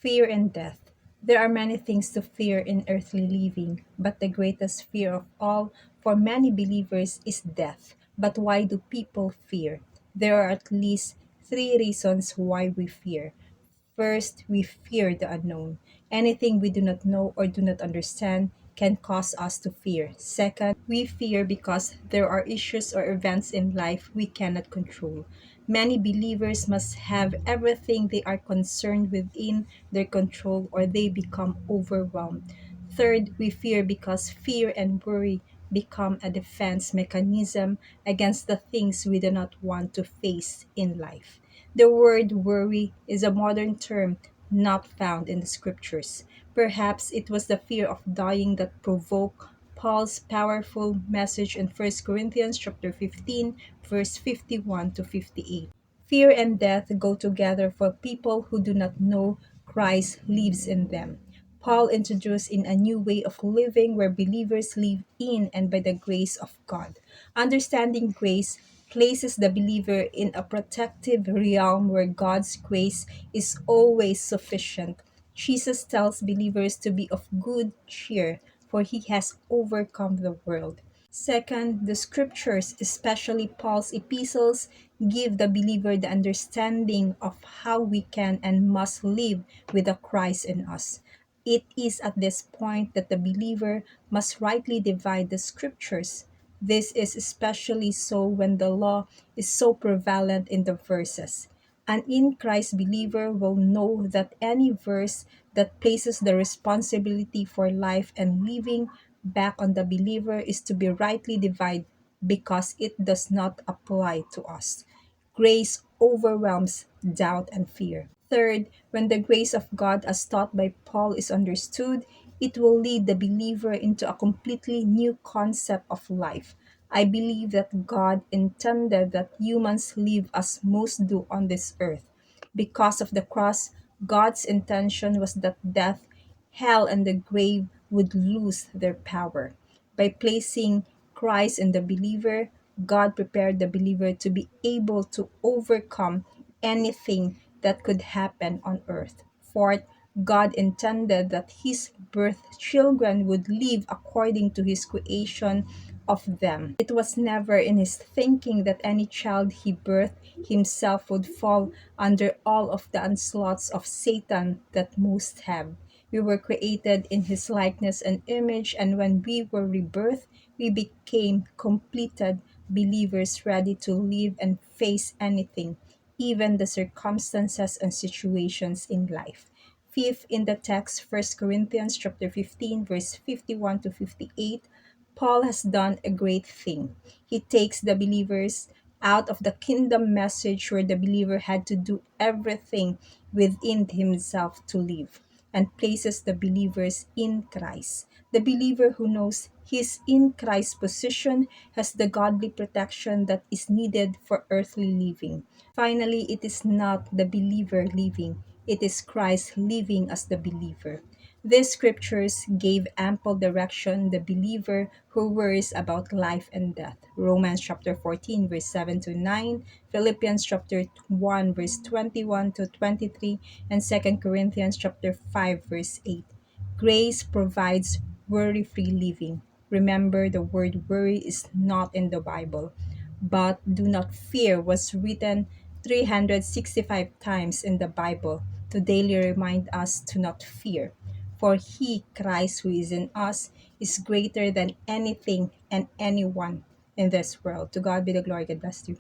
Fear and death. There are many things to fear in earthly living, but the greatest fear of all for many believers is death. But why do people fear? There are at least three reasons why we fear. First, we fear the unknown. Anything we do not know or do not understand can cause us to fear. Second, we fear because there are issues or events in life we cannot control. Many believers must have everything they are concerned within their control or they become overwhelmed. Third, we fear because fear and worry become a defense mechanism against the things we do not want to face in life. The word worry is a modern term not found in the scriptures. Perhaps it was the fear of dying that provoked Paul's powerful message in 1 Corinthians chapter 15 verse 51 to 58. Fear and death go together for people who do not know Christ lives in them. Paul introduced in a new way of living where believers live in and by the grace of God. Understanding grace places the believer in a protective realm where God's grace is always sufficient. Jesus tells believers to be of good cheer, for he has overcome the world. Second, the scriptures, especially Paul's epistles, give the believer the understanding of how we can and must live with the Christ in us. It is at this point that the believer must rightly divide the scriptures. This is especially so when the law is so prevalent in the verses. An in Christ believer will know that any verse that places the responsibility for life and living back on the believer is to be rightly divided because it does not apply to us. Grace overwhelms doubt and fear. Third, when the grace of God as taught by Paul is understood, it will lead the believer into a completely new concept of life. I believe that God intended that humans live as most do on this earth. Because of the cross, God's intention was that death, hell, and the grave would lose their power. By placing Christ in the believer, God prepared the believer to be able to overcome anything that could happen on earth. Fourth, God intended that his birth children would live according to his creation of them. It was never in his thinking that any child he birthed himself would fall under all of the onslaughts of Satan that most have. We were created in his likeness and image, and when we were rebirthed, we became completed believers ready to live and face anything, even the circumstances and situations in life. Fifth, in the text, 1 Corinthians chapter 15, verse 51 to 58, Paul has done a great thing. He takes the believers out of the kingdom message where the believer had to do everything within himself to live and places the believers in Christ. The believer who knows his in Christ position has the godly protection that is needed for earthly living. Finally, it is not the believer living, it is Christ living as the believer. These scriptures gave ample direction the believer who worries about life and death. Romans chapter 14 verse 7 to 9, Philippians chapter 1 verse 21 to 23, and 2 Corinthians chapter 5 verse 8. Grace provides worry-free living. Remember, the word worry is not in the Bible, but do not fear was written 365 times in the Bible to daily remind us to not fear. For he, Christ, who is in us, is greater than anything and anyone in this world. To God be the glory. God bless you.